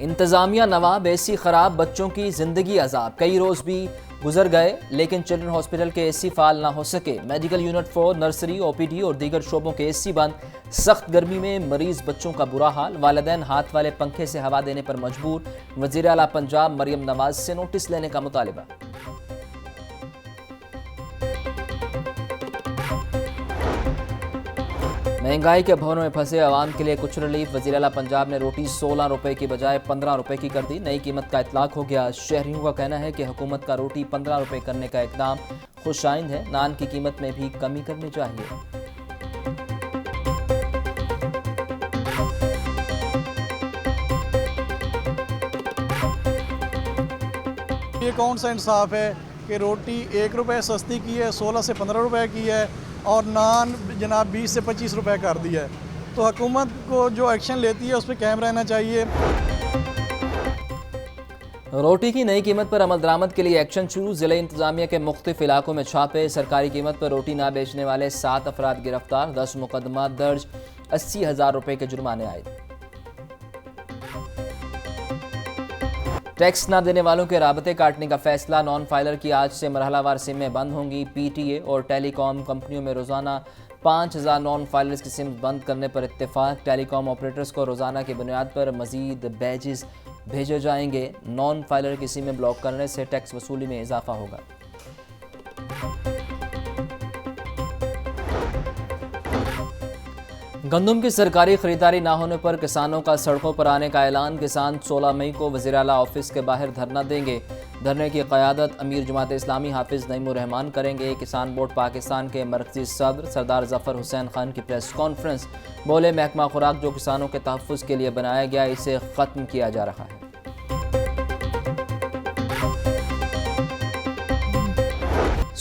इंतजामिया नवाब, एसी खराब, बच्चों की जिंदगी अजाब। कई रोज भी गुजर गए लेकिन चिल्ड्रन हॉस्पिटल के एसी फाल ना हो सके। मेडिकल यूनिट 4, नर्सरी, ओपीडी और दीगर शोबों के एसी बंद। सख्त गर्मी में मरीज बच्चों का बुरा हाल। वालिदैन हाथ वाले पंखे से हवा देने पर मजबूर। वजीर आला पंजाब मरियम नवाज से नोटिस लेने का मुतालिबा। महंगाई के भवनों में फंसे अवाम के लिए कुछ रिलीफ। वज़ीर आला पंजाब ने रोटी 16 रुपए की बजाय 15 रुपए की कर दी। नई कीमत का इतलाक हो गया। शहरियों का कहना है कि हुकूमत का रोटी 15 रुपए करने का इकदाम खुशाइंद है। नान की कीमत में भी कमी करनी चाहिए। ये कौन सा इंसाफ है कि रोटी 1 रुपये सस्ती की है, 16 से 15 रुपए की है, और नान जनाब 20 से 25 रुपए कर दिया है। तो हुकूमत को जो एक्शन लेती है उस पर कायम रहना चाहिए। रोटी की नई कीमत पर अमल दरामद के लिए एक्शन शुरू। जिले इंतजामिया के मुख्तलिफ इलाकों में छापे। सरकारी कीमत पर रोटी ना बेचने वाले 7 अफराद गिरफ्तार। 10 मुकदमा दर्ज। 80,000 रुपए के जुर्माने आए। टैक्स ना देने वालों के राबते काटने का फैसला। नॉन फाइलर की आज से मरहलावार सिमें बंद होंगी। पीटीए और टेलीकॉम कंपनियों में रोजाना 5,000 नॉन फाइलर्स की सिम बंद करने पर इत्तेफाक। टेलीकॉम ऑपरेटर्स को रोजाना की बुनियाद पर मजीद बैजेस भेजे जाएंगे। नॉन फाइलर की सिमें ब्लॉक करने से टैक्स वसूली में इजाफा होगा। गंदम की सरकारी खरीदारी ना होने पर किसानों का सड़कों पर आने का ऐलान। किसान 16 मई को वज़ीर आला ऑफिस के बाहर धरना देंगे। धरने की क़यादत अमीर जमात इस्लामी हाफिज़ नईमुर रहमान करेंगे। किसान बोर्ड पाकिस्तान के मरकज़ी सदर सरदार ज़फ़र हुसैन खान की प्रेस कॉन्फ्रेंस। बोले, महकमा खुराक जो किसानों के तहफ़्फ़ुज़ के लिए बनाया गया, इसे ख़त्म किया जा रहा है।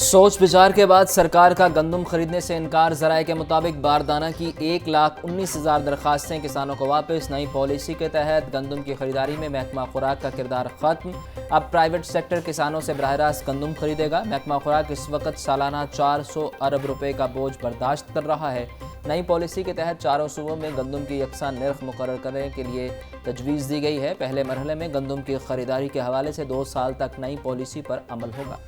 सोच विचार के बाद सरकार का गंदम खरीदने से इनकार। ज़राए के मुताबिक बारदाना की 1,19,000 दरखास्तें किसानों को वापस। नई पॉलिसी के तहत गंदम की खरीदारी में महकमा खुराक का किरदार खत्म। अब प्राइवेट सेक्टर किसानों से बराह रास्त गंदम खरीदेगा। महकमा खुराक इस वक्त सालाना 400 अरब रुपए का बोझ बर्दाश्त कर रहा है। नई पॉलिसी के तहत चारों सूबों में गंदम की यकसा नर्ख मुकर्रर करने के लिए तजवीज़ दी गई है। पहले मरहले में गंदम की खरीदारी के हवाले से 2 साल तक नई पॉलिसी पर अमल होगा।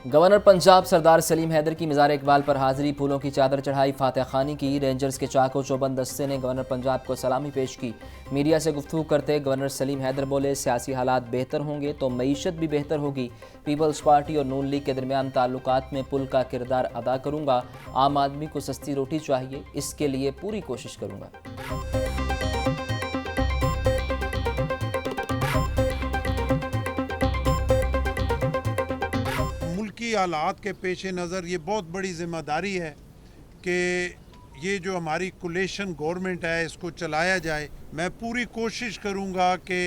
गवर्नर पंजाब सरदार सलीम हैदर की मज़ार इकबाल पर हाज़री। फूलों की चादर चढ़ाई, फातह खानी की। रेंजर्स के चाको चौबंद दस्ते ने गवर्नर पंजाब को सलामी पेश की। मीडिया से गुफ्तगू करते गवर्नर सलीम हैदर बोले, सियासी हालात बेहतर होंगे तो मईशत भी बेहतर होगी। पीपल्स पार्टी और नून लीग के दरमियान ताल्लुकात में पुल का किरदार अदा करूँगा। आम आदमी को सस्ती रोटी चाहिए, इसके लिए पूरी कोशिश करूँगा। की हालात के पेश नज़र ये बहुत बड़ी ज़िम्मेदारी है कि ये जो हमारी कोलेशन गवर्नमेंट है इसको चलाया जाए। मैं पूरी कोशिश करूँगा कि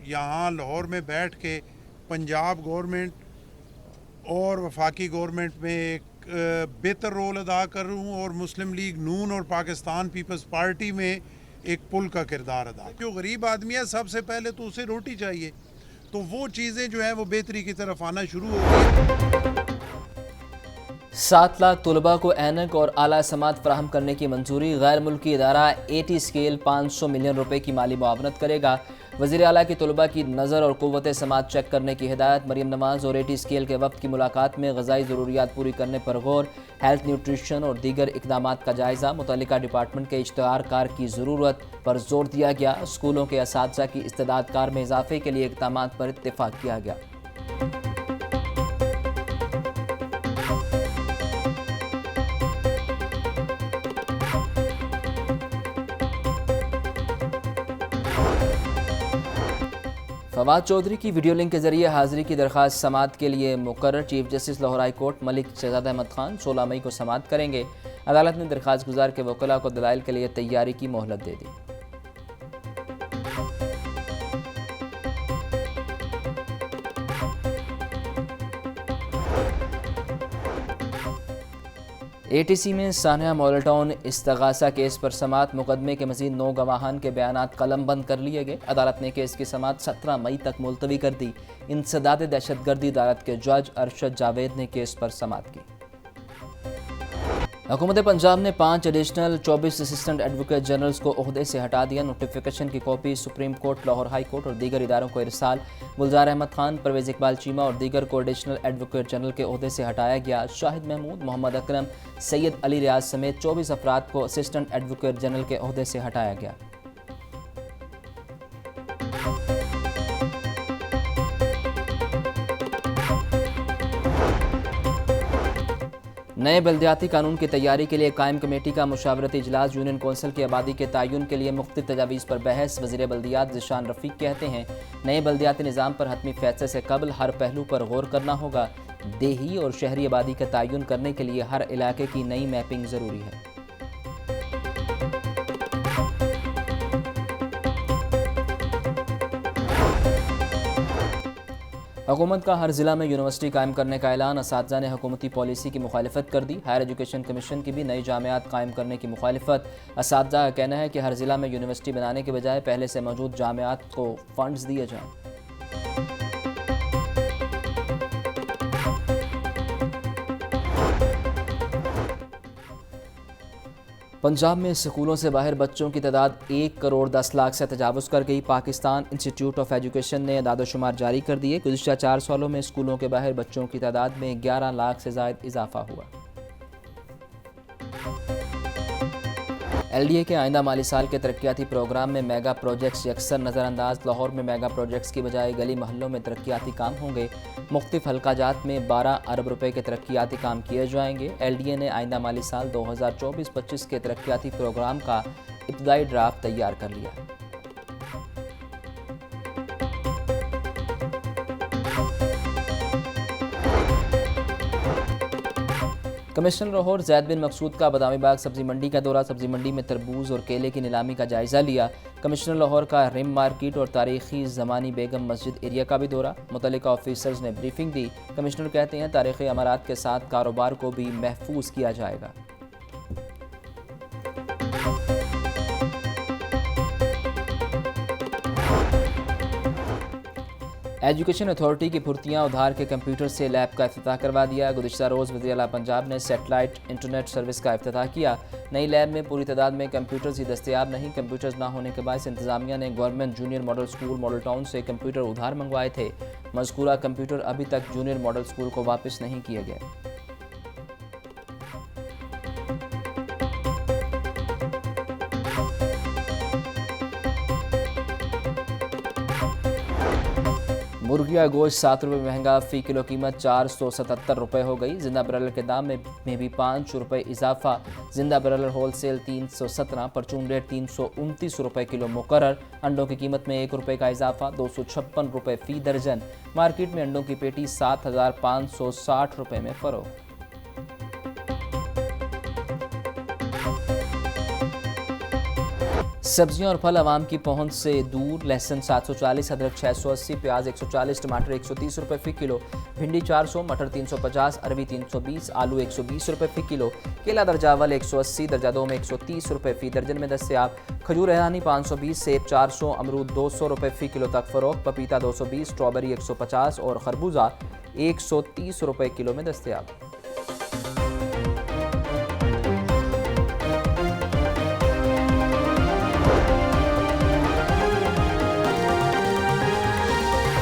यहाँ लाहौर में बैठ के पंजाब गवर्नमेंट और वफाकी गवर्नमेंट में एक बेहतर रोल अदा करूँ और मुस्लिम लीग नून और पाकिस्तान पीपल्स पार्टी में एक पुल का किरदार अदा। जो गरीब आदमी है सबसे पहले तो उसे रोटी चाहिए, तो वो चीज़ें जो है वो बेहतरी की तरफ आना शुरू हो गई। 7 लाख तलबा को ऐनक और आला समात फराहम करने की मंजूरी। गैर मुल्की इदारा एटी स्केल 500 मिलियन रुपए की माली मुआवनत करेगा। वज़ीर आला की तलबा की नज़र और क़ुव्वत समात चेक करने की हिदायत। मरियम नवाज और एटी स्केल के वक्त की मुलाकात में ग़ज़ाई ज़रूरियात पूरी करने पर गौर। हेल्थ, न्यूट्रिशन और दीगर इक़दामात का जायज़ा। मुतल्लिका डिपार्टमेंट के इश्तहारकार की ज़रूरत पर जोर दिया गया। स्कूलों के असातिज़ा की इस्तेदाद कार में इजाफे के लिए इक़दामात पर इत्तेफाक किया गया। फवाद चौधरी की वीडियो लिंक के जरिए हाजिरी की दरख्वास्त समात के लिए मुकर्रर। Chief justice Lahore high court Malik Shahzad Ahmad Khan 16 मई को समात करेंगे। अदालत ने दरख्वास्त गुजार के वकला को दलाइल के लिए तैयारी की मोहलत दे दी। ATC में सानिया मोल्टॉन इस्तगासा केस पर समाअत मुकदमे के मजीद 9 गवाहान के बयानात कलमबंद कर लिए गए। अदालत ने केस की समाअत 17 मई तक मुलतवी कर दी। इंसदाद दहशतगर्दी अदालत के जज अरशद जावेद ने केस पर समाअत की। हुकूमत पंजाब ने 5 एडिशनल 24 असिस्टेंट एडवोकेट जनरल्स को ओहदे से हटा दिया। नोटिफिकेशन की copy supreme court, Lahore high court और दीगर इदारों को इरसाल। गुलजार अहमद खान, परवेज़ इकबाल चीमा और दीगर को एडिशनल एडवोकेट जनरल के ओहदे से हटाया गया। शाहिद महमूद, मोहम्मद अकरम, सैयद अली रियाज समेत 24 अफराद को असिस्टेंट एडवोकेट जनरल के ओहदे से हटाया गया। नए बल्दियाती कानून की तैयारी के लिए कायम कमेटी का मुशावरती इजलास। यूनियन कौंसिल की आबादी के तयन के लिए मुख्तलिफ तजावीज़ पर बहस। वज़ीर बल्दियात ज़िशान रफ़ीक कहते हैं, नए बल्दियाती निज़ाम पर हतमी फैसले से कबल हर पहलू पर गौर करना होगा। देही और शहरी आबादी का तयन करने के लिए हर इलाके की नई मैपिंग ज़रूरी है। हुकूमत का हर ज़िला में यूनिवर्सिटी कायम करने का ऐलान। असातिज़ा ने हुकूमती पॉलिसी की मुखालिफत कर दी। हायर एजुकेशन कमीशन की भी नई जामियात कायम करने की मुखालिफत। असातिज़ा का कहना है कि हर ज़िला में यूनिवर्सिटी बनाने के बजाय पहले से मौजूद जामियात को फंड्स दिए जाएँ। पंजाब में स्कूलों से बाहर बच्चों की तादाद 1 करोड़ 10 लाख से तजावुज़ कर गई। पाकिस्तान इंस्टीट्यूट ऑफ एजुकेशन ने दादोशुमार जारी कर दिए। गुज़िश्ता 4 सालों में स्कूलों के बाहर बच्चों की तादाद में 11 लाख से ज़ायद इजाफा हुआ। LDA के आइंदा माली साल के तरक्याती प्रोग्राम में मेगा प्रोजेक्ट्स अक्सर नज़रअंदाज। लाहौर में मेगा प्रोजेक्ट्स की बजाय गली महलों में तरक्याती काम होंगे। मुख्तलिफ हल्काजात में 12 अरब रुपए के तरक्याती काम किए जाएंगे। LDA ने आइंदा माली साल 2024-25 के तरक्याती प्रोग्राम का इब्तदाई ड्राफ्ट तैयार कर लिया। कमिश्नर लाहौर ज़ैद बिन मकसूद का बदामी बाग सब्जी मंडी का दौरा। सब्जी मंडी में तरबूज और केले की नीलामी का जायज़ा लिया। कमिश्नर लाहौर का रिम मार्केट और तारीखी ज़मानी बेगम मस्जिद एरिया का भी दौरा। मुतल्लिका ऑफिसर्स ने ब्रीफिंग दी। कमिश्नर कहते हैं, तारीखी अमारात के साथ कारोबार को भी महफूज किया जाएगा। एजुकेशन अथॉरिटी की फुर्तियाँ उधार के कंप्यूटर से लैब का इफ्तिताह करवा दिया। गुज़िश्ता रोज़ वज़ीर आला पंजाब ने सेटेलाइट इंटरनेट सर्विस का इफ्तिताह किया। नई लैब में पूरी तादाद में कंप्यूटर्स ही दस्तयाब नहीं। कंप्यूटर्स ना होने के बायस इंतज़ामिया ने government junior model school model town से कंप्यूटर उधार मंगवाए थे। मज़कूरा कंप्यूटर अभी तक जूनियर मॉडल स्कूल को वापस नहीं किए गए। मुर्गिया गोश्त 7 रुपये महंगा, फ़ी किलो कीमत 477 रुपये हो गई। जिंदा ब्रॉयलर के दाम में भी 5 रुपये इजाफा। जिंदा ब्रॉयलर होलसेल 317, परचून रेट 329 रुपये किलो मुकर्रर। अंडों की कीमत में 1 रुपये का इजाफा, 256 रुपये फ़ी दर्जन। मार्केट में अंडों की पेटी 7,560 रुपये में फ़रोख्त। सब्जियां और फल आवाम की पहुंच से दूर। लहसुन 740, अदरक 680, प्याज 140, टमाटर 130 रुपये फ़ी किलो, भिंडी 400, मटर 350, अरबी 320, आलू 120 रुपये फ़ी किलो। केला दर्जा अव्वल 180, दर्जा 2 में 130 रुपये फ़ी दर्जन में दस्तयाब। खजूर हैरानी 520, सेब 400, अमरूद 200 रुपये फ़ी किलो तक फ़रोख्त। पपीता 220, स्ट्रॉबेरी 150 और खरबूजा 130 रुपये किलो में दस्तयाब।